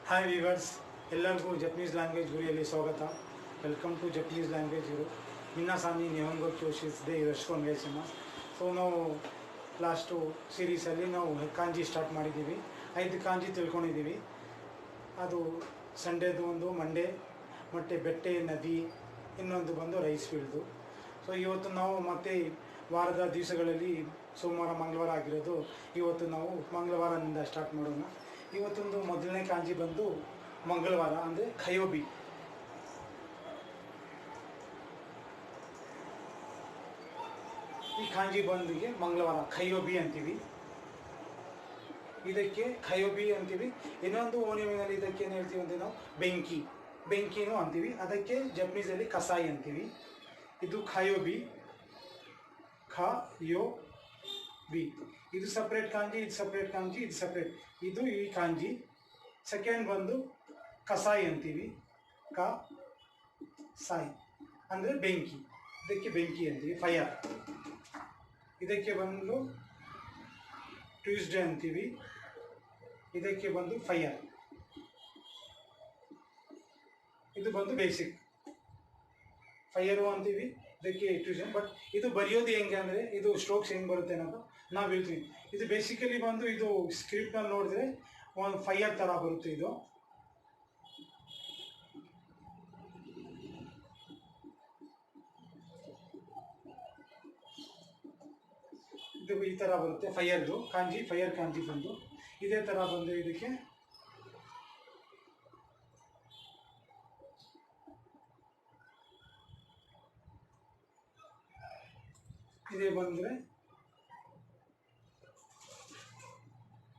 Hi viewers, ಎಲ್ಲರಿಗೂ Japanese language ಗುರಿಯಲ್ಲಿ ಸ್ವಾಗತ. Welcome to Japanese language guru. ಮಿನ್ನಾಸಾನಿ ನಿಹೊಂಗೋ ಕ್ಯೋಶಿಸ್ದೆ ಇರಶ್ಕೊಂಡು ವೇಸಿಮ. ಸೊ ನಾವು ಲಾಸ್ಟು ಸೀರೀಸಲ್ಲಿ ನಾವು ಕಾಂಜಿ ಸ್ಟಾರ್ಟ್ ಮಾಡಿದ್ದೀವಿ. 5 ಕಾಂಜಿ ತಿಳ್ಕೊಂಡಿದ್ದೀವಿ. ಅದು ಸಂಡೇದು ಒಂದು, ಮಂಡೇ ಮತ್ತು ಬೆಟ್ಟೆ ನದಿ, ಇನ್ನೊಂದು ಬಂದು ರೈಸ್ ಫೀಲ್ಡು. ಸೊ ಇವತ್ತು ನಾವು ಮತ್ತೆ ವಾರದ ದಿವಸಗಳಲ್ಲಿ ಸೋಮವಾರ ಮಂಗಳವಾರ ಆಗಿರೋದು. ಇವತ್ತು ನಾವು ಮಂಗಳವಾರದಿಂದ ಸ್ಟಾರ್ಟ್ ಮಾಡೋಣ. ಇವತ್ತೊಂದು ಮೊದಲನೇ ಕಾಂಜಿ ಬಂದು ಮಂಗಳವಾರ ಅಂದರೆ ಖಯೋಬಿ. ಈ ಕಾಂಜಿ ಬಂದಿಗೆ ಮಂಗಳವಾರ ಖಯೋಬಿ ಅಂತೀವಿ. ಇದಕ್ಕೆ ಖಯೋಬಿ ಅಂತೀವಿ. ಇನ್ನೊಂದು ಓಣಿನಲ್ಲಿ ಇದಕ್ಕೆ ಏನು ಹೇಳ್ತೀವಿ ಅಂದರೆ ನಾವು ಬೆಂಕಿನೂ ಅಂತೀವಿ. ಅದಕ್ಕೆ ಜಪನೀಸಲ್ಲಿ ಕಸಾಯಿ ಅಂತೀವಿ. ಇದು ಖಯೋಬಿ, ಖಯೋಬಿ. ಇದು ಸಪ್ರೇಟ್ ಕಾಂಜಿ, ಇದು ಸಪ್ರೇಟ್ ಕಾಂಜಿ, ಇದು ಸಪ್ರೇಟ್. ಇದು ಈ ಕಾಂಜಿ. ಸೆಕೆಂಡ್ ಬಂದು ಕಸಾಯಿ ಅಂತೀವಿ. ಸಾಯಿ ಅಂದರೆ ಬೆಂಕಿ. ಇದಕ್ಕೆ ಬೆಂಕಿ ಅಂತೀವಿ, ಫೈರ್. ಇದಕ್ಕೆ ಬಂದು ಟ್ಯೂಸ್ಡೇ ಅಂತೀವಿ. ಇದಕ್ಕೆ ಬಂದು ಫೈರ್. ಇದು ಬಂದು ಬೇಸಿಕ್ ಫೈರು ಅಂತೀವಿ. ಇದಕ್ಕೆ ಟ್ಯೂಷನ್. ಬಟ್ ಇದು ಬರೆಯೋದು ಹೆಂಗೆ ಅಂದರೆ, ಇದು ಸ್ಟ್ರೋಕ್ಸ್ ಹೆಂಗೆ ಬರುತ್ತೆ ಅನ್ನೋದು ನಾವು ಹೇಳ್ತೀವಿ. ಇದು ಬೇಸಿಕಲಿ ಬಂದು ಇದು ಸ್ಕ್ರಿಪ್ಟ್ನಲ್ಲಿ ನೋಡಿದ್ರೆ ಒಂದು ಫೈರ್ ಥರ ಬರುತ್ತೆ. ಇದು ಈ ಥರ ಬರುತ್ತೆ. ಫೈರ್ದು ಕಾಂಜಿ, ಫೈರ್ ಕಾಂಜಿ ಬಂದು ಇದೇ ಥರ ಬಂದು ಇದಕ್ಕೆ ಇದೇ ಬಂದರೆ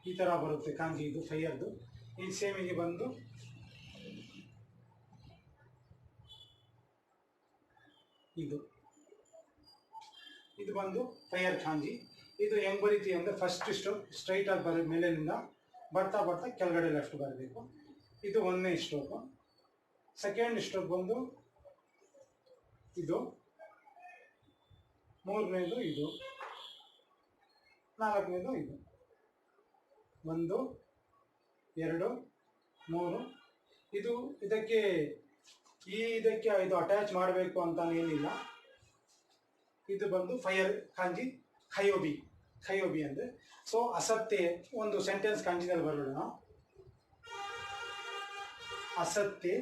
ಈ ಥರ ಬರುತ್ತೆ ಕಾಂಜಿ. ಇದು ಫೈರ್ದು. ಈ ಸೇಮಿಗೆ ಬಂದು ಇದು ಬಂದು ಫೈರ್ ಕಾಂಜಿ. ಇದು ಹೆಂಗೆ ಬರೀತೀವಿ ಅಂದರೆ, ಫಸ್ಟ್ ಸ್ಟ್ರೋಕ್ ಸ್ಟ್ರೈಟಾಗಿ ಮೇಲಿನಿಂದ ಬರ್ತಾ ಬರ್ತಾ ಕೆಳಗಡೆ ಲೆಫ್ಟ್ ಬರಬೇಕು. ಇದು 1ನೇ ಸ್ಟ್ರೋಕು. ಸೆಕೆಂಡ್ ಸ್ಟ್ರೋಕ್ ಬಂದು ಇದು, 3ನೇದು ಇದು, 4ನೇದು ಇದು. 1 2 3. ಇದು ಇದಕ್ಕೆ ಇದು ಅಟ್ಯಾಚ್ ಮಾಡಬೇಕು ಅಂತ ಏನಿಲ್ಲ. ಇದು ಬಂದು ಫೈರ್ ಕಾಂಜಿ, ಖಯೋಬಿ ಅಂದರೆ. ಸೊ ಅಸತ್ಯ ಒಂದು ಸೆಂಟೆನ್ಸ್ ಕಾಂಜಿನಲ್ಲಿ ಬರೋಣ. ಅಸತ್ಯ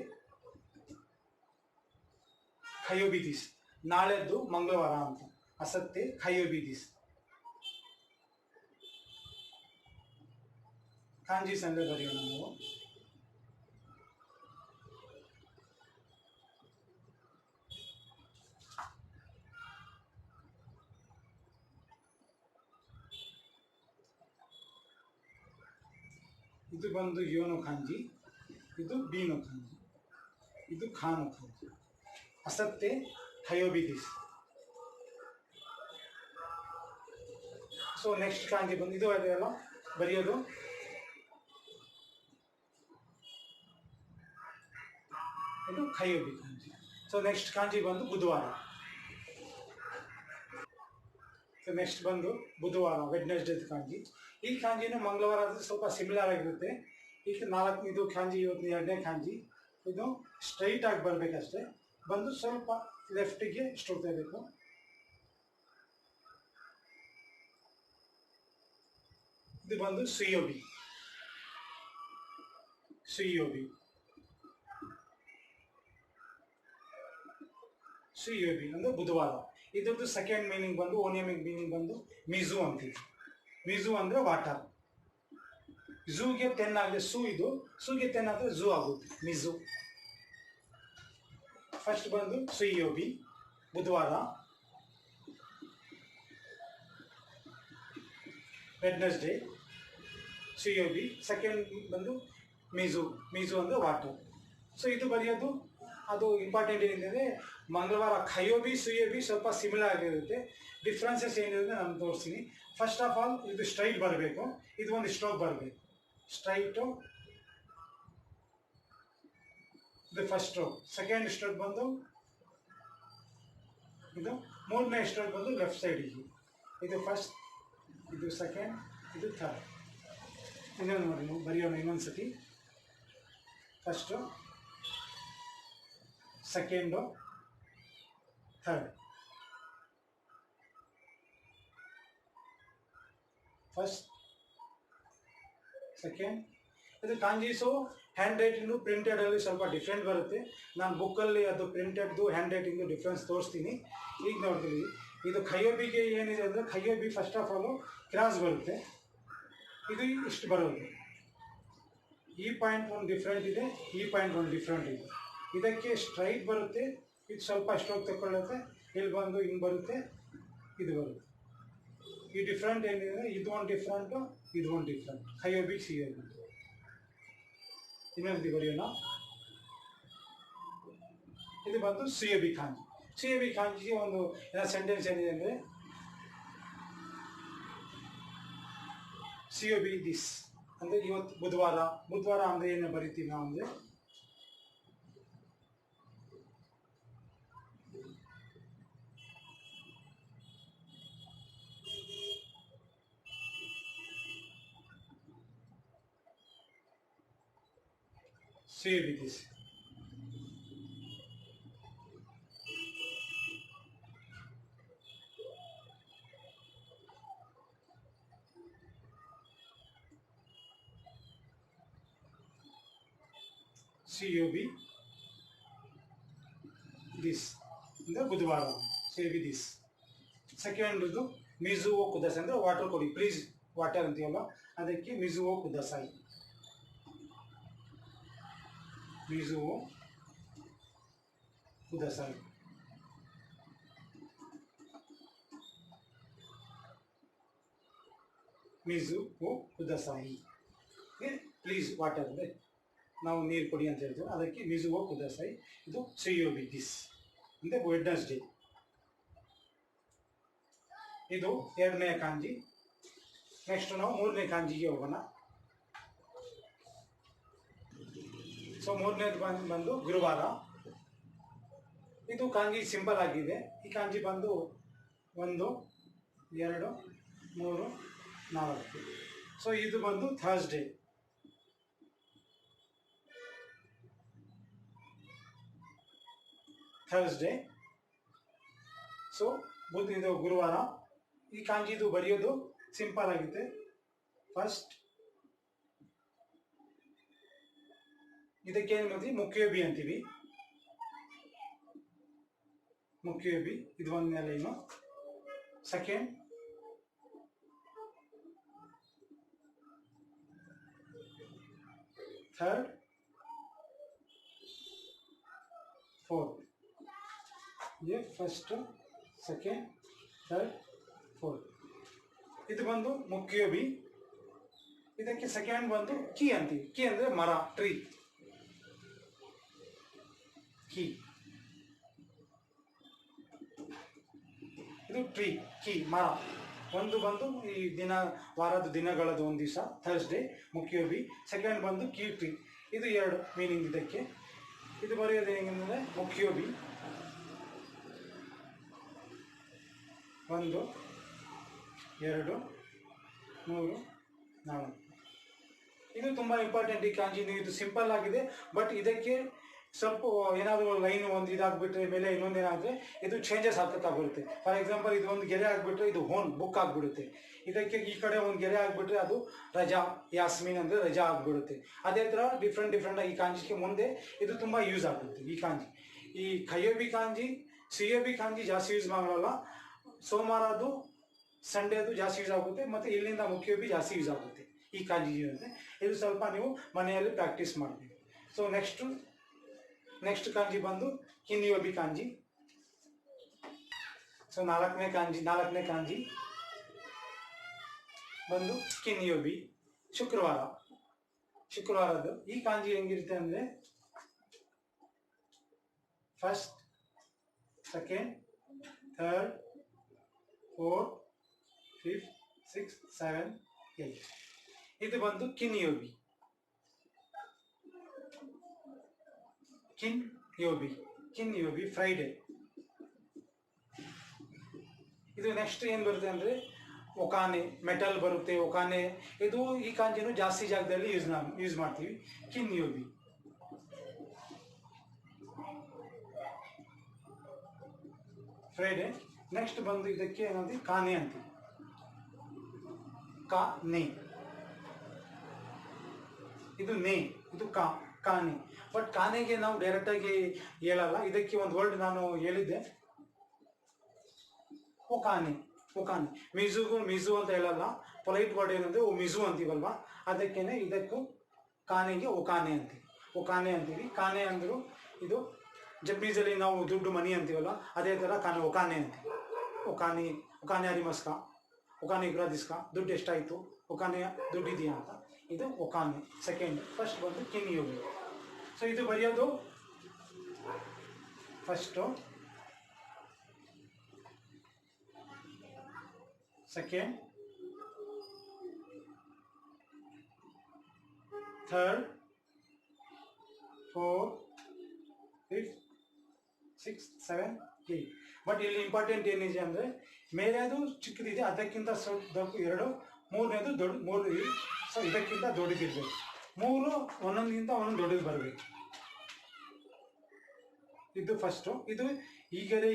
ಖಯೋಬಿ ದಿಸ್. ನಾಳೆದ್ದು ಮಂಗಳವಾರ ಅಂತ. ಅಸತ್ಯ ಖಯೋಬಿ ದಿಸ್. ಕಾಂಜಿ ಸಂಡೆ ಬರೆಯೋಣ ನಾವು. ಇದು ಬಂದು ಯೋನೋ ಕಾಂಜಿ, ಇದು ಬೀನೋ ಕಾಂಜಿ, ಇದು ಖಾನೋ ಕಾಂಜಿ. ಅಸತ್ಯ ಖಯೋಬಿ ದಿಸ್. ಸೊ ನೆಕ್ಸ್ಟ್ ಕಾಂಜಿ ಬಂದು ಇದು ಅದೆಲ್ಲ ಬರೆಯೋದು. ಇದು ಖಯೋಬಿ ಕಾಂಜಿ. ಸೊ ನೆಕ್ಸ್ಟ್ ಕಾಂಜಿ ಬಂದು ಬುಧವಾರ. ಸೊ ನೆಕ್ಸ್ಟ್ ಬಂದು ಬುಧವಾರ, ವೆಡ್ನೆಸ್ಡೇ ಕಾಂಜಿ. ಈ ಕಾಂಜಿನೂ ಮಂಗಳವಾರ ಆದರೆ ಸ್ವಲ್ಪ ಸಿಮಿಲರ್ ಆಗಿರುತ್ತೆ. ಈಗ 4 ಇದು ಕಾಂಜಿ, ಇವತ್ತು 2ನೇ ಕಾಂಜಿ. ಇದು ಸ್ಟ್ರೈಟಾಗಿ ಬರಬೇಕಷ್ಟೆ. ಬಂದು ಸ್ವಲ್ಪ ಲೆಫ್ಟಿಗೆ ಸ್ಟ್ರೋಕ್ ತಗೋಬೇಕು. ಇದು ಬಂದು ಸುಯೋಬಿ ಅಂದರೆ ಬುಧವಾರ. ಇದ್ರದ್ದು ಸೆಕೆಂಡ್ ಮೀನಿಂಗ್ ಬಂದು, ಓನಿಯಮಿಕ್ ಮೀನಿಂಗ್ ಬಂದು ಮಿಜು ಅಂತೀವಿ. ಮಿಜು ಅಂದರೆ ವಾಟರ್. ಝೂಗೆ 10 ಆಗಲಿ, ಸೂಗೆ 10 ಆದರೆ ಝೂ ಆಗುತ್ತೆ, ಮಿಜು. ಫಸ್ಟ್ ಬಂದು ಸುಯೋಬಿ ಬುಧವಾರ, ವೆಡ್ನೆಸ್ಡೇ ಸುಯೋಬಿ. ಸೆಕೆಂಡ್ ಬಂದು ಮಿಜು ಅಂದರೆ ವಾಟರ್. ಸೊ ಇದು ಬರೆಯೋದು ಅದು ಇಂಪಾರ್ಟೆಂಟ್ ಏನಿದೆ, ಮಂಗಳವಾರ ಖಯೋಬಿ ಸುಯೋಬಿ ಸ್ವಲ್ಪ ಸಿಮಿಲರ್ ಆಗಿರುತ್ತೆ. ಡಿಫ್ರೆನ್ಸಸ್ ಏನಿದೆ ನಾನು ತೋರಿಸ್ತೀನಿ. ಫಸ್ಟ್ ಆಫ್ ಆಲ್ ಇದು ಸ್ಟ್ರೈಟ್ ಬರಬೇಕು. ಇದು ಒಂದು ಸ್ಟ್ರೋಕ್ ಬರಬೇಕು, ಸ್ಟ್ರೈಟು. ಇದು ಫಸ್ಟ್ ಸ್ಟ್ರೋಕ್. ಸೆಕೆಂಡ್ ಸ್ಟ್ರೋಕ್ ಬಂದು ಇದು. 3ನೇ ಸ್ಟ್ರೋಕ್ ಬಂದು ಲೆಫ್ಟ್ ಸೈಡಿಗೆ. ಇದು ಫಸ್ಟ್, ಇದು ಸೆಕೆಂಡ್, ಇದು ಥರ್ಡ್. ಇನ್ನೊಂದು ನೋಡಿ, ನಾವು ಬರೆಯೋಣ ಇನ್ನೊಂದು ಸತಿ. First, second, third. First, second. ಇದು ಕಾಂಜೀಸು ಹ್ಯಾಂಡ್ ರೈಟಿಂಗು ಪ್ರಿಂಟೆಡಲ್ಲಿ ಸ್ವಲ್ಪ ಡಿಫ್ರೆಂಟ್ ಬರುತ್ತೆ. ನಾನು ಬುಕ್ಕಲ್ಲಿ ಅದು ಪ್ರಿಂಟೆಡ್ದು ಹ್ಯಾಂಡ್ ರೈಟಿಂಗು ಡಿಫ್ರೆನ್ಸ್ ತೋರಿಸ್ತೀನಿ. ಈಗ ನೋಡ್ತೀವಿ, ಇದು ಖಯೋಬಿಗೆ ಏನಿದೆ ಅಂದರೆ, ಖಯೋಬಿ ಫಸ್ಟ್ ಆಫ್ ಆಲು ಕ್ರಾಸ್ ಬರುತ್ತೆ. ಇದು ಇಷ್ಟು ಬರೋದು. ಈ ಪಾಯಿಂಟ್ ಒಂದು ಡಿಫ್ರೆಂಟ್ ಇದೆ, ಈ ಪಾಯಿಂಟ್ ಒಂದು ಡಿಫ್ರೆಂಟ್ ಇದೆ. ಇದಕ್ಕೆ ಸ್ಟ್ರೈಟ್ ಬರುತ್ತೆ, ಇದು ಸ್ವಲ್ಪ ಸ್ಟ್ರೋಕ್ ತಗೊಳ್ಳುತ್ತೆ, ಇಲ್ಲಿ ಬಂದು ಹಿಂಗೆ ಬರುತ್ತೆ, ಇದು ಬರುತ್ತೆ. ಈ ಡಿಫ್ರೆಂಟ್ ಏನಿದೆ, ಇದು ಒಂದು ಡಿಫ್ರೆಂಟು, ಇದು ಒಂದು ಡಿಫ್ರೆಂಟ್. ಖಯೋಬಿ ಸಿಯೋಬಿ. ಇನ್ನೊಂದು ಬರೆಯೋಣ. ಇದು ಬಂದು ಸಿಯೋಬಿ ಕಾಂಜಿ. ಸಿಯೋಬಿ ಕಾಂಜಿಗೆ ಒಂದು ಸೆಂಟೆನ್ಸ್ ಏನಿದೆ ಅಂದರೆ, ಸಿಯೋಬಿ ದಿಸ್ ಅಂದರೆ ಇವತ್ತು ಬುಧವಾರ ಅಂದರೆ ಏನು ಬರಿತೀವಿ ನಾವು ಅಂದರೆ, ಸಿಯೋಬಿ ದಿಸ್. COB ದಿಸ್ ಅಂದರೆ ಬುಧವಾರ, COB ದಿಸ್. ಸೆಕೆಂಡ್ದು ಮಿಜುವೋ ಕುದಸಾಯಿ ಅಂದರೆ ವಾಟರ್ ಕೊಡಿ, ಪ್ಲೀಸ್ ವಾಟರ್ ಅಂತೀವಲ್ಲ, ಅದಕ್ಕೆ ಮಿಜುವೋ ಕುದಸಾಯಿ. ಮಿಜುವೋ ಕುದಸಾಯಿ. ಮಿಜುವೋ ಕುದಸಾಯಿ ಪ್ಲೀಸ್ ವಾಟರ್ ಅಂದರೆ ನಾವು ನೀರು ಕೊಡಿ ಅಂತ ಹೇಳ್ತೀವಿ, ಅದಕ್ಕೆ ಮಿಜುವೋ ಕುದಸಾಯಿ. ಇದು COB ದಿಸ್ ಅಂದರೆ ವೆಡ್ನೆಸ್ಡೇ. ಇದು ಎರಡನೇ ಕಾಂಜಿ. ನೆಕ್ಸ್ಟ್ ನಾವು ಮೂರನೇ ಕಾಂಜಿಗೆ ಹೋಗೋಣ. ಸೊ ಮೂರನೇದು ಬಂದು ಗುರುವಾರ. ಇದು ಕಾಂಜಿ ಸಿಂಪಲ್ ಆಗಿದೆ. ಈ ಕಾಂಜಿ ಬಂದು 1 2 3 4. ಸೊ ಇದು ಬಂದು ಥರ್ಸ್ಡೇ. ಸೊ ಇದು ಗುರುವಾರ. ಈ ಕಾಂಜಿದು ಬರೆಯೋದು ಸಿಂಪಲ್ ಆಗಿದೆ. ಫಸ್ಟ್ ಇದಕ್ಕೆ ಏನು ಮಾಡ್ತೀವಿ, ಮುಖ್ಯೋಬಿ ಅಂತೀವಿ. ಮುಖ್ಯೋಬಿ ಇದು ಒಂದನೇ ಲೈನು. Second, third, fourth. ये फर्स्ट, सेकेंड, थर्ड, फोर्थ. ಇದು ಬಂದು ಮುಖ್ಯೋಬಿ. ಇದಕ್ಕೆ ಸೆಕೆಂಡ್ ಬಂದು ಕೀ ಅಂತೀವಿ. ಕೀ ಅಂದರೆ ಮರ, ಟ್ರೀ, ಕೀ. ಇದು ಟ್ರೀ, ಕೀ, ಮರ. ಒಂದು ಬಂದು ಈ ವಾರದ ದಿನಗಳದ್ದು ಒಂದು ದಿವಸ ಥರ್ಸ್ಡೇ ಮುಖ್ಯೋಬಿ. ಸೆಕೆಂಡ್ ಬಂದು ಕೀ, ಟ್ರೀ. ಇದು ಎರಡು ಮೀನಿಂಗ್ ಇದಕ್ಕೆ. ಇದು ಬರೆಯೋದು ಹೆಂಗಂದರೆ ಮುಖ್ಯೋಬಿ 1 2 3 4. ಇದು ತುಂಬ ಇಂಪಾರ್ಟೆಂಟ್ ಈ ಕಾಂಜಿ. ಇದು ಸಿಂಪಲ್ ಆಗಿದೆ, ಬಟ್ ಇದಕ್ಕೆ ಸ್ವಲ್ಪ ಏನಾದರೂ ಲೈನ್ ಒಂದು ಇದಾಗ್ಬಿಟ್ರೆ ಮೇಲೆ ಇನ್ನೊಂದು ಏನಾದರೆ ಇದು ಚೇಂಜಸ್ ಆಗ್ತಾ ಬರುತ್ತೆ. ಫಾರ್ ಎಕ್ಸಾಂಪಲ್ ಇದು ಒಂದು ಗೆರೆ ಆಗಿಬಿಟ್ರೆ ಇದು ಹೋನ್ ಬುಕ್ ಆಗಿಬಿಡುತ್ತೆ. ಇದಕ್ಕೆ ಈ ಕಡೆ ಒಂದು ಗೆರೆ ಆಗಿಬಿಟ್ರೆ ಅದು ರಜಾ, ಯಾಸ್ಮೀನ್ ಅಂದರೆ ರಜಾ ಆಗಿಬಿಡುತ್ತೆ. ಅದೇ ಥರ ಡಿಫ್ರೆಂಟ್ ಈ ಕಾಂಜಿಗೆ ಮುಂದೆ ಇದು ತುಂಬ ಯೂಸ್ ಆಗುತ್ತೆ ಈ ಕಾಂಜಿ. ಈ ಖಯೋಬಿ ಕಾಂಜಿ, COB ಕಾಂಜಿ ಜಾಸ್ತಿ ಯೂಸ್ ಮಾಡಲ್ಲ. ಸೋಮವಾರದ್ದು, ಸಂಡೇದು ಜಾಸ್ತಿ ಯೂಸ್ ಆಗುತ್ತೆ, ಮತ್ತು ಇಲ್ಲಿಂದ ಮುಖ್ಯೋಬಿ ಜಾಸ್ತಿ ಯೂಸ್ ಆಗುತ್ತೆ ಈ ಕಾಂಜಿ ಇರುತ್ತೆ. ಇದು ಸ್ವಲ್ಪ ನೀವು ಮನೆಯಲ್ಲಿ ಪ್ರಾಕ್ಟೀಸ್ ಮಾಡಬೇಕು. ಸೊ ನೆಕ್ಸ್ಟ್ ಕಾಂಜಿ ಬಂದು ಕಿನ್ಯೋಬಿ ಕಾಂಜಿ. ಸೊ ನಾಲ್ಕನೇ ಕಾಂಜಿ ಬಂದು ಕಿನ್ಯೋಬಿ, ಶುಕ್ರವಾರದ್ದು. ಈ ಕಾಂಜಿ ಹೆಂಗಿರುತ್ತೆ ಅಂದರೆ, ಫಸ್ಟ್, ಸೆಕೆಂಡ್, ಥರ್ಡ್, 4 5 6 7 8. ಇದು ಬಂದು ಕಿನ್ಯೋಬಿ. ಫ್ರೈಡೇ. ಇದು ನೆಕ್ಸ್ಟ್ ಏನು ಬರುತ್ತೆ ಅಂದರೆ ಒಕಾನೆ, ಮೆಟಲ್ ಬರುತ್ತೆ, ಒಕಾನೆ. ಇದು ಈ ಕಾಂಜಿನೂ ಜಾಸ್ತಿ ಜಾಗದಲ್ಲಿ ಯೂಸ್ ಮಾಡ್ತೀವಿ. ಕಿನ್ಯೋಬಿ ಫ್ರೈಡೆ. ನೆಕ್ಸ್ಟ್ ಬಂದು ಇದಕ್ಕೆ ಏನಂತೀವಿ ಕಾನೆ ಅಂತೀವಿ. ಕಾನೆ, ಇದು ನೇ, ಇದು ಕಾನೆ. ಬಟ್ ಕಾನೆಗೆ ನಾವು ಡೈರೆಕ್ಟಾಗಿ ಹೇಳಲ್ಲ. ಇದಕ್ಕೆ ಒಂದು ವರ್ಡ್ ನಾನು ಹೇಳಿದ್ದೆ, ಒಕಾನೆ. ಒಕಾನೆ ಮಿಜುಗೂ ಮಿಜು ಅಂತ ಹೇಳಲ್ಲ. ಪೊಲೈಟ್ ವರ್ಡ್ ಏನಂದ್ರೆ ಮಿಜು ಅಂತೀವಲ್ವಾ, ಅದಕ್ಕೇನೆ ಇದಕ್ಕೂ ಕಾನೆಗೆ ಒಕಾನೆ ಅಂತೀವಿ. ಒಕಾನೆ ಅಂತೀವಿ. ಕಾನೆ ಅಂದರು ಇದು ಜಪನೀಸಲ್ಲಿ ನಾವು ದುಡ್ಡು ಮನಿ ಅಂತೀವಲ್ಲ, ಅದೇ ಥರ ಕಾನೆ ಒಕಾನೆ ಅಂತೀವಿ. ಒಕಾನೆ, ಒಕಾನೆ ಅರಿಮಸ್ಕ, ಒಕಾನೆ ಗ್ರಾದಿಸ್ಕ, ದುಡ್ಡು ಎಷ್ಟಾಯಿತು, ಒಕಾನೆ ದುಡ್ಡಿದೆಯಾ ಅಂತ. ಇದು ಒಕಾನೆ ಸೆಕೆಂಡ್. ಫಸ್ಟ್ ಬಂದು ಕಿನ್ಯೋಬಿ. ಸೊ ಇದು ಬರೆಯೋದು first, second, third, four, fifth, 6, 7, 8. But ಇಲ್ಲಿ ಇಂಪಾರ್ಟೆಂಟ್ ಏನಿದೆ ಅಂದರೆ ಮೇಲೆದು ಚಿಕ್ಕದಿದೆ, ಅದಕ್ಕಿಂತ ಸ್ವಲ್ಪ ಎರಡು, ಮೂರನೇದು ದೊಡ್ಡ, ಮೂರು ಸೊ ಇದಕ್ಕಿಂತ ದೊಡ್ಡದಿರಬೇಕು. ಮೂರು ಒಂದೊಂದಿಗಿಂತ ಒಂದೊಂದು ದೊಡ್ಡದು ಬರಬೇಕು. ಇದು ಫಸ್ಟು. ಇದು ಈಗಲೇ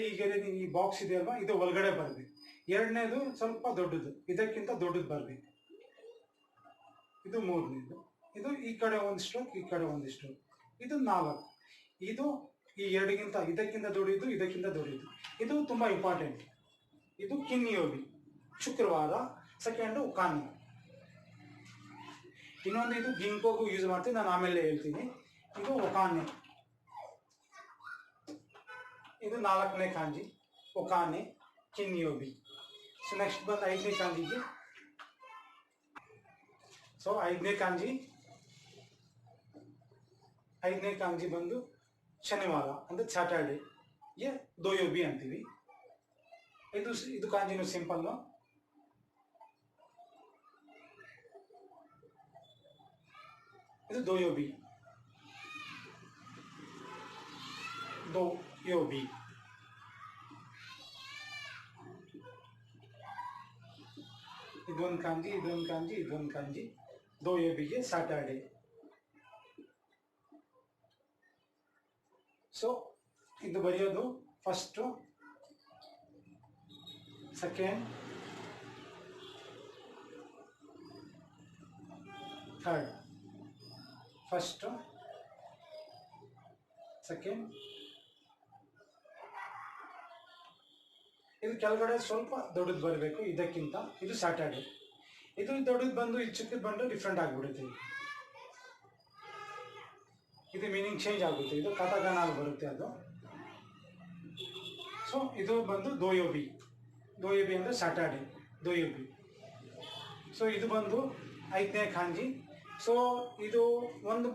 ಈ ಬಾಕ್ಸ್ ಇದೆ ಅಲ್ವಾ, ಇದು ಒಳಗಡೆ ಬರಬೇಕು. ಎರಡನೇದು ಸ್ವಲ್ಪ ದೊಡ್ಡದು, ಇದಕ್ಕಿಂತ ದೊಡ್ಡದು ಬರಬೇಕು. ಇದು ಮೂರನೇದು. ಇದು ಈ ಕಡೆ ಒಂದು ಸ್ಟ್ರೋಕ್, ಈ ಕಡೆ ಒಂದು ಸ್ಟ್ರೋಕ್. ಇದು 4. ಇದು ಈ ಎರಡಿಗಿಂತ ಇದಕ್ಕಿಂತ ದೊಡ್ಡದು, ಇದಕ್ಕಿಂತ ದೊಡ್ಡದು. ಇದು ತುಂಬ ಇಂಪಾರ್ಟೆಂಟ್. ಇದು ಕಿನ್ಯೋಬಿ, ಶುಕ್ರವಾರ. ಸೆಕೆಂಡು ಕಾನೆ. ಇನ್ನೊಂದು ಇದು ಗಿಂಕೋಗೂ ಯೂಸ್ ಮಾಡ್ತೀನಿ, ನಾನು ಆಮೇಲೆ ಹೇಳ್ತೀನಿ. ಇದು ಒಕಾನೆ. ಇದು 4ನೇ ಕಾಂಜಿ, ಒಕಾನೆ, ಕಿನ್ಯೋಬಿ. ಸೊ ನೆಕ್ಸ್ಟ್ ಬಂದು 5ನೇ ಕಾಂಜಿಗೆ. ಸೊ 5ನೇ ಕಾಂಜಿ ಬಂದು ಶನಿವಾರ ಅಂದರೆ ಸ್ಯಾಟರ್ಡೆ, ದೋಯೋಬಿ ಅಂತೀವಿ. ಇದು ಕಾಂಜಿನೂ ಸಿಂಪಲ್ಲು. ಇದು ದೋಯೋಬಿ, ದೋಯೋಬಿ. ಇದೊಂದು ಕಾಂಜಿ, ಇದೊಂದು ಕಾಂಜಿ, ಇದೊಂದು ಕಾಂಜಿ. ದೋಯೋಬಿಗೆ ಸ್ಯಾಟರ್ಡೆ. ಸೊ ಇದು ಬರೆಯೋದು first, second, third. First, second, ಇದು ಕೆಳಗಡೆ ಸ್ವಲ್ಪ ದೊಡ್ಡದು ಬರಬೇಕು ಇದಕ್ಕಿಂತ. ಇದು ಸ್ಯಾಟರ್ಡೆ. ಇದು ದೊಡ್ಡದು ಬಂದು ಇದು ಚಿಕ್ಕದು ಬಂದು ಡಿಫ್ರೆಂಟ್ ಆಗಿಬಿಡುತ್ತೆ. ಇದು ಮೀನಿಂಗ್ ಚೇಂಜ್ ಆಗುತ್ತೆ. ಇದು ಕಥಾಗಾನಲ್ಲಿ ಬರುತ್ತೆ ಅದು. ಸೊ ಇದು ಬಂದು ದೋಯೋಬಿ. ದೋಯೋಬಿ ಅಂದರೆ ಸ್ಯಾಟರ್ಡೆ, ದೋಯೋಬಿ. ಸೊ ಇದು ಬಂದು 5ನೇ ಕಾಂಜಿ. ಸೊ ಇದು ಒಂದು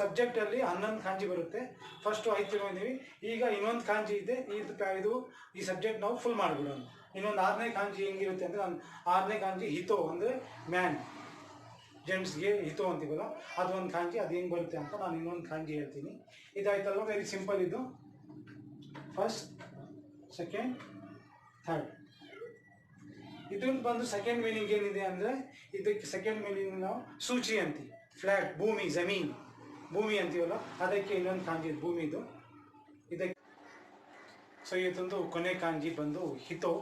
ಸಬ್ಜೆಕ್ಟಲ್ಲಿ 11 ಕಾಂಜಿ ಬರುತ್ತೆ. ಫಸ್ಟು 5 ತಿಳ್ಕೊಂಡಿದ್ದೀವಿ. ಈಗ ಇನ್ನೊಂದು ಕಾಂಜಿ ಇದೆ. ಇದು ಈ ಸಬ್ಜೆಕ್ಟ್ ನಾವು ಫುಲ್ ಮಾಡಿಬಿಡೋಣ. ಇನ್ನೊಂದು 6ನೇ ಕಾಂಜಿ ಹೆಂಗಿರುತ್ತೆ ಅಂದರೆ, ನಾನು 6ನೇ ಕಾಂಜಿ ಹಿತೋ ಅಂದರೆ ಮ್ಯಾನ್, ಜೆಂಟ್ಸ್ಗೆ ಹಿತೋ ಅಂತೀವಲ್ಲ, ಅದೊಂದು ಕಾಂಜಿ. ಅದು ಹೆಂಗೆ ಬರುತ್ತೆ ಅಂತ ನಾನು ಇನ್ನೊಂದು ಕಾಂಜಿ ಹೇಳ್ತೀನಿ. ಇದಾಯ್ತಲ್ವ, ವೆರಿ ಸಿಂಪಲ್. ಇದು ಫಸ್ಟ್, ಸೆಕೆಂಡ್, ಥರ್ಡ್. ಇದೊಂದು ಬಂದು ಸೆಕೆಂಡ್ ಮೀನಿಂಗ್ ಏನಿದೆ ಅಂದರೆ, ಇದಕ್ಕೆ ಸೆಕೆಂಡ್ ಮೀನಿಂಗ್ ನಾವು ಸೂಚಿ ಅಂತೀವಿ. ಫ್ಲ್ಯಾಟ್, ಭೂಮಿ, ಜಮೀನ್, ಭೂಮಿ ಅಂತೀವಲ್ಲ, ಅದಕ್ಕೆ ಇನ್ನೊಂದು ಕಾಂಜಿ ಭೂಮಿದು. ಇದಕ್ಕೆ ಸೊ ಇದೊಂದು ಕೊನೆ ಕಾಂಜಿ ಬಂದು ಹಿತೋ.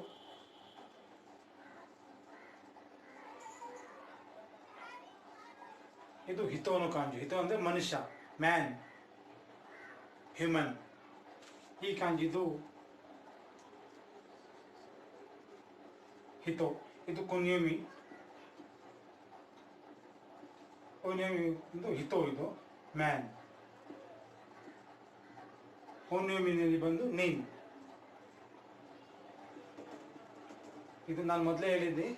ಇದು ಹಿತೋನು ಕಾಂಜಿ. ಹಿತೋ ಅಂದರೆ ಮನುಷ್ಯ, ಮ್ಯಾನ್, ಹ್ಯೂಮನ್. ಈ ಕಾಂಜಿದು ಹಿತೋ. ಇದು ಕುನ್ಯೋಮಿ. ಕುನ್ಯೋಮಿ ಇದು ಹಿತೋ, ಇದು ಮ್ಯಾನ್. ಕುನ್ಯೋಮಿನಲ್ಲಿ ಬಂದು ನೇಮ್. ಇದು ನಾನು ಮೊದಲೇ ಹೇಳಿದ್ದೆ,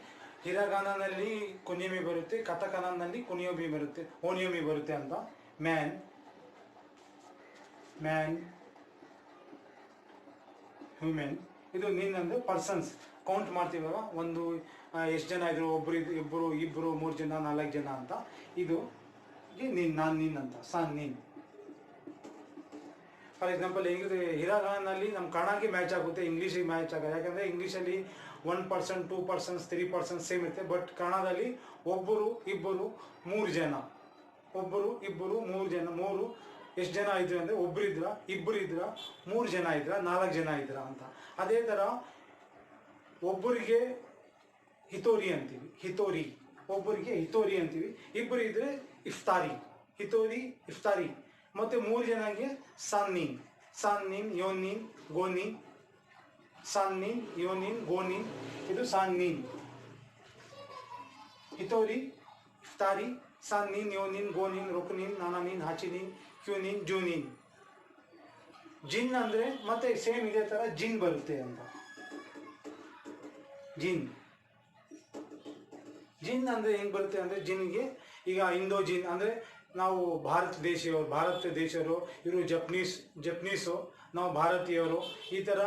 ಹಿರಗಾನನಲ್ಲಿ ಕುನ್ಯೋಮಿ ಬರುತ್ತೆ, ಕಥಕನಲ್ಲಿ ಕುನಿಯೋಮಿ ಬರುತ್ತೆ, ಓನಿಯೋಮಿ ಬರುತ್ತೆ ಅಂತ. Man, human. ಇದು ನೀನ್ ಅಂದರೆ ಪರ್ಸನ್ಸ್, ಕೌಂಟ್ ಮಾಡ್ತೀವಲ್ಲ, ಒಂದು ಎಷ್ಟು ಜನ ಇದ್ರು, ಇಬ್ಬರು, 3 ಜನ, 4 ಜನ ಅಂತ. ಇದು ನೀನ್, ನಾನು, ನೀನ್ ಅಂತ, ನೀನ್. ಫಾರ್ ಎಕ್ಸಾಂಪಲ್ ಹೇಗಿದೆ, ಹಿರಾಗಾನಲ್ಲಿ ನಮ್ಮ ಕನ್ನಡಕ್ಕೆ ಮ್ಯಾಚ್ ಆಗುತ್ತೆ, ಇಂಗ್ಲೀಷಿಗೆ ಮ್ಯಾಚ್ ಆಗುತ್ತೆ. ಯಾಕಂದರೆ ಇಂಗ್ಲೀಷಲ್ಲಿ 1%, 2%, 3% ಸೇಮ್ ಇರುತ್ತೆ. ಬಟ್ ಕನ್ನಡದಲ್ಲಿ ಒಬ್ಬರು, ಇಬ್ಬರು, 3 ಜನ, ಒಬ್ಬರು, ಇಬ್ಬರು, 3 ಜನ, 3 ಎಷ್ಟು ಜನ ಇದ್ರು ಅಂದರೆ ಒಬ್ರು ಇದ್ರ, ಇಬ್ಬರು ಇದ್ರ, 3 ಜನ ಇದ್ರ, 4 ಜನ ಇದ್ರ ಅಂತ. ಅದೇ ಥರ ಒಬ್ಬರಿಗೆ ಹಿತೋರಿ ಅಂತೀವಿ, ಹಿತೋರಿ, ಒಬ್ಬರಿಗೆ ಹಿತೋರಿ ಅಂತೀವಿ. ಇಬ್ಬರು ಇದ್ರೆ ಇಫ್ತಾರಿ, ಹಿತೋರಿ ಇಫ್ತಾರಿ. ಮತ್ತು 3 ಜನಕ್ಕೆ ಸಾನ್ನೀನ್, ಸಾನ್ನೀನ್, ಯೋನೀನ್, ಗೋನೀನ್, ಸಾನ್ನೀನ್, ಯೋನೀನ್, ಗೋನೀನ್, ಇದು ಸಾನ್ನೀನ್. ಹಿತೋರಿ, ಇಫ್ತಾರಿ, ಸಾನ್ನೀನ್, ಯೋನೀನ್, ಗೋನೀನ್, ರುಕ್ನೀನ್, ನಾನಾನೀನ್, ಹಾಚಿನೀನ್, ಕ್ಯೂನೀನ್, ಜೂನೀನ್. ಜಿನ್ ಅಂದರೆ ಮತ್ತೆ ಸೇಮ್ ಇದೇ ಥರ ಜಿನ್ ಬರುತ್ತೆ ಅಂತ. ಜಿನ್, ಜಿನ್ ಅಂದರೆ ಹೆಂಗೆ ಬರುತ್ತೆ ಅಂದರೆ, ಜಿನ್ಗೆ ಈಗ ಇಂಡೋ ಜಿನ್ ಅಂದರೆ ನಾವು ಭಾರತ ದೇಶವರು, ಇವರು ಜಪ್ನೀಸು, ನಾವು ಭಾರತೀಯರು, ಈ ಥರ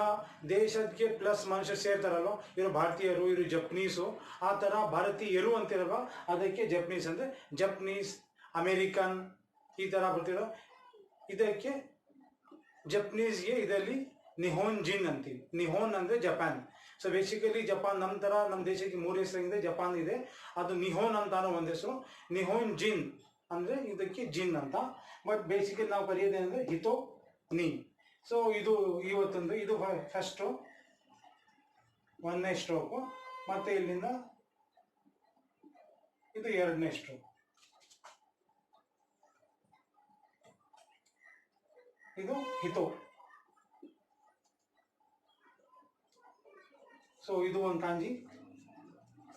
ದೇಶಕ್ಕೆ ಪ್ಲಸ್ ಮನುಷ್ಯರು ಸೇರ್ತಾರಲ್ವ, ಇವರು ಭಾರತೀಯರು, ಇವರು ಜಪ್ನೀಸು, ಆ ಥರ ಭಾರತೀಯರು ಅಂತಿರಲ್ವ, ಅದಕ್ಕೆ ಜಪ್ನೀಸ್ ಅಂದರೆ ಜಪ್ನೀಸ್, ಅಮೇರಿಕನ್ ಈ ಥರ ಬರ್ತಿರೋ ಇದಕ್ಕೆ ಜಪ್ನೀಸ್ಗೆ ಇದರಲ್ಲಿ ನಿಹೋನ್ ಜಿನ್ ಅಂತೀವಿ. ನಿಹೋನ್ ಅಂದರೆ ಜಪಾನ್. ಸೊ ಬೇಸಿಕಲಿ ಜಪಾನ್ ನಮ್ಮ ಥರ ನಮ್ಮ ದೇಶಕ್ಕೆ 3 ಹೆಸರಿಂದ ಜಪಾನ್ ಇದೆ, ಅದು ನಿಹೋನ್ ಅಂತಾನೋ ಒಂದು ಹೆಸರು. ನಿಹೋನ್ ಜಿನ್ ಅಂದರೆ ಇದಕ್ಕೆ ಜಿನ್ ಅಂತ. ಬಟ್ ಬೇಸಿಕಲಿ ನಾವು ಕರೆಯೋದೇನೆಂದರೆ ಹಿತೋ ನೀ. ಸೊ ಇದು ಇವತ್ತೊಂದು, ಇದು ಫಸ್ಟು 1ನೇ ಸ್ಟ್ರೋಕು, ಮತ್ತು ಇಲ್ಲಿಂದ ಇದು 2ನೇ ಸ್ಟ್ರೋಕ್. ಇದು ಹಿತೋ. ಸೊ ಇದು ಒಂದು ಕಾಂಜಿ,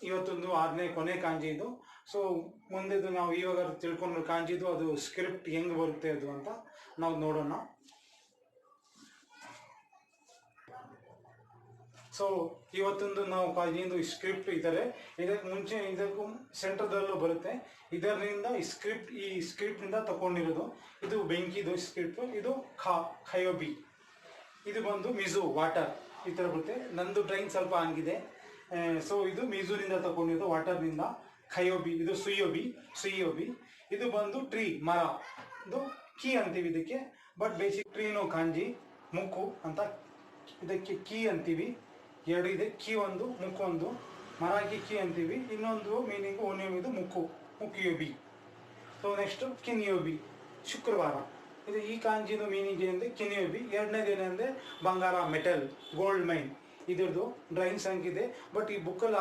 ಇವತ್ತೊಂದು 6ನೇ ಕೊನೆ ಕಾಂಜಿ ಇದು. ಸೊ ಮುಂದೆದು ನಾವು ಇವಾಗ ತಿಳ್ಕೊಂಡು ಕಾಂಜಿದು ಅದು ಸ್ಕ್ರಿಪ್ಟ್ ಹೆಂಗೆ ಬರುತ್ತೆ ಅದು ಅಂತ ನಾವು ನೋಡೋಣ. ಸೊ ಇವತ್ತೊಂದು ನಾವು ಕಾಂಜಿದು ಸ್ಕ್ರಿಪ್ಟ್ ಇದ್ದಾರೆ. ಇದಕ್ಕೆ ಮುಂಚೆ ಇದಕ್ಕೂ ಸೆಂಟರ್ದಲ್ಲೂ ಬರುತ್ತೆ. ಇದರಿಂದ ಈ ಸ್ಕ್ರಿಪ್ಟ್ನಿಂದ ತಗೊಂಡಿರೋದು. ಇದು ಬೆಂಕಿದು ಸ್ಕ್ರಿಪ್ಟು, ಇದು ಖಯೋಬಿ, ಇದು ಬಂದು ಮಿಜು ವಾಟರ್, ಈ ಥರ ಬರುತ್ತೆ. ನಂದು ಡ್ರಾಯಿಂಗ್ ಸ್ವಲ್ಪ ಹಂಗಿದೆ. ಸೊ ಇದು ಮಿಜೂರಿಂದ ತಗೊಂಡಿರೋದು, ವಾಟರ್ನಿಂದ. ಖಯೋಬಿ, ಇದು ಸುಯೋಬಿ. ಇದು ಬಂದು ಟ್ರೀ, ಮರ, ಇದು ಕೀ ಅಂತೀವಿ ಇದಕ್ಕೆ. ಬಟ್ ಬೇಸಿಕ್ ಟ್ರೀನೋ ಕಾಂಜಿ, ಮುಕ್ಕು ಅಂತ, ಇದಕ್ಕೆ ಕೀ ಅಂತೀವಿ. 2 ಇದೆ, ಕೀ ಒಂದು, ಮುಕ್ಕು ಒಂದು. ಮರಕ್ಕೆ ಕೀ ಅಂತೀವಿ. ಇನ್ನೊಂದು ಮೀನಿಂಗು ಓನಿಯಮಿದು ಮುಕ್ಕಿಯೋಬಿ. ಸೊ ನೆಕ್ಸ್ಟು ಕಿನಿಯೋಬಿ, ಶುಕ್ರವಾರ. ಇದು ಈ ಕಾಂಜಿದು ಮೀನಿಂಗ್ ಏನಂದರೆ ಕಿನಿಯೋಬಿ. 2ನೇದು ಏನಂದರೆ ಬಂಗಾರ, ಮೆಟಲ್, ಗೋಲ್ಡ್ ಮೈನ್. ಇದ್ರದ್ದು ಡ್ರಾಯಿಂಗ್ ಸಂಖ್ಯೆ, ಬಟ್ ಈ ಬುಕ್ಕಲ್ಲಿ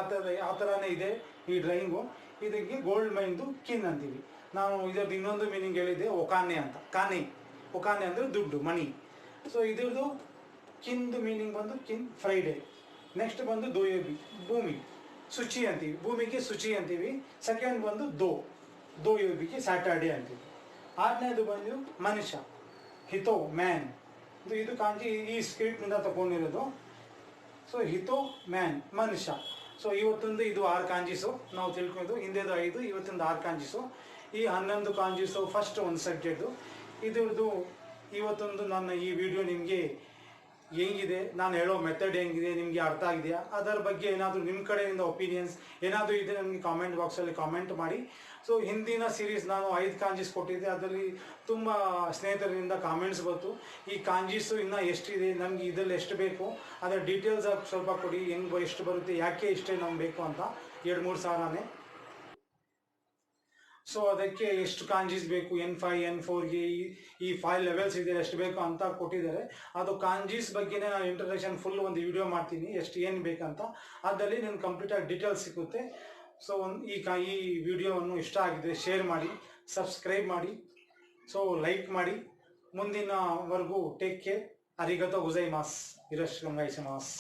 ಆ ಥರನೇ ಇದೆ ಈ ಡ್ರಾಯಿಂಗು. ಇದಕ್ಕೆ ಗೋಲ್ಡ್ ಮೈನ್ದು ಕಿನ್ ಅಂತೀವಿ ನಾವು. ಇದ್ರದ್ದು ಇನ್ನೊಂದು ಮೀನಿಂಗ್ ಹೇಳಿದ್ದೆ ಒಕಾನೆ ಅಂತ. ಒಕಾನೆ ಅಂದರೆ ದುಡ್ಡು, ಮನಿ. ಸೊ ಇದ್ರದ್ದು ಕಿನ್ದು ಮೀನಿಂಗ್ ಬಂದು ಕಿನ್, ಫ್ರೈಡೇ. ನೆಕ್ಸ್ಟ್ ಬಂದು ದೋಯೋಬಿ, ಭೂಮಿ, ಶುಚಿ ಅಂತೀವಿ. ಭೂಮಿಗೆ ಶುಚಿ ಅಂತೀವಿ. ಸೆಕೆಂಡ್ ಬಂದು ದೋಯೋಬಿಗೆ ಸ್ಯಾಟರ್ಡೇ ಅಂತೀವಿ. 6ನೇದು ಬಂದು ಮನುಷ್ಯ, ಹಿತೋ, ಮ್ಯಾನ್. ಇದು ಕಾಂಜಿ ಈ ಸ್ಕ್ರಿಪ್ಟ್ನಿಂದ ತಗೊಂಡಿರೋದು. ಸೊ ಹಿತೋ, ಮ್ಯಾನ್, ಮನುಷ್ಯ. ಸೊ ಇವತ್ತೊಂದು ಇದು 6 ಕಾಂಜಿಸು ನಾವು ತಿಳ್ಕೊಂಡು. ಹಿಂದೆದು 5, ಇವತ್ತೊಂದು 6 ಕಾಂಜಿಸು. ಈ 11 ಕಾಂಜಿಸು ಫಸ್ಟ್ ಒಂದು ಸಬ್ಜೆಕ್ಟು. ಇದ್ರದ್ದು ಇವತ್ತೊಂದು ನನ್ನ ಈ ವಿಡಿಯೋ ನಿಮಗೆ ಹೆಂಗಿದೆ, ನಾನು ಹೇಳೋ ಮೆಥಡ್ ಹೆಂಗಿದೆ, ನಿಮಗೆ ಅರ್ಥ ಆಗಿದೆಯಾ, ಅದರ ಬಗ್ಗೆ ಏನಾದರೂ ನಿಮ್ಮ ಕಡೆಯಿಂದ ಒಪಿನಿಯನ್ಸ್ ಏನಾದರೂ ಇದೆ ನನಗೆ ಕಾಮೆಂಟ್ ಬಾಕ್ಸಲ್ಲಿ ಕಾಮೆಂಟ್ ಮಾಡಿ. ಸೊ ಹಿಂದಿನ ಸೀರೀಸ್ ನಾನು 5 ಕಾಂಜೀಸ್ ಕೊಟ್ಟಿದ್ದೆ, ಅದರಲ್ಲಿ ತುಂಬ ಸ್ನೇಹಿತರಿಂದ ಕಾಮೆಂಟ್ಸ್ ಬಂತು. ಈ ಕಾಂಜೀಸು ಇನ್ನೂ ಎಷ್ಟಿದೆ, ನಮಗೆ ಇದರಲ್ಲಿ ಎಷ್ಟು ಬೇಕು ಅದರ ಡೀಟೇಲ್ಸ್ ಸ್ವಲ್ಪ ಕೊಡಿ, ಹೆಂಗೆ ಎಷ್ಟು ಬರುತ್ತೆ, ಯಾಕೆ ಇಷ್ಟೇ ನಮ್ಗೆ ಬೇಕು ಅಂತ. 2-3 ಸಾವಿರನೇ. ಸೊ ಅದಕ್ಕೆ ಎಷ್ಟು ಕಾಂಜೀಸ್ ಬೇಕು, N5 N4ಗೆ ಈ 5 ಲೆವೆಲ್ಸ್ ಇದೆ, ಎಷ್ಟು ಬೇಕು ಅಂತ ಕೊಟ್ಟಿದ್ದಾರೆ. ಅದು ಕಾಂಜೀಸ್ ಬಗ್ಗೆನೇ ನಾನು ಇಂಟ್ರಡಕ್ಷನ್ ಫುಲ್ ಒಂದು ವಿಡಿಯೋ ಮಾಡ್ತೀನಿ, ಏನು ಬೇಕಂತ. ಅದರಲ್ಲಿ ನನಗೆ ಕಂಪ್ಲೀಟಾಗಿ ಡೀಟೇಲ್ಸ್ ಸಿಗುತ್ತೆ. ಸೊ ಈ ವಿಡಿಯೋವನ್ನು ಇಷ್ಟ ಆಗಿದ್ರೆ ಶೇರ್ ಮಾಡಿ, ಸಬ್ಸ್ಕ್ರೈಬ್ ಮಾಡಿ, ಸೊ ಲೈಕ್ ಮಾಡಿ. ಮುಂದಿನವರೆಗೂ ಟೇಕ್ ಕೇರ್. ಅರಿಗತೋ ಗುಜೈಮಾಸ್. ಇರಶಿಮಾಸ್.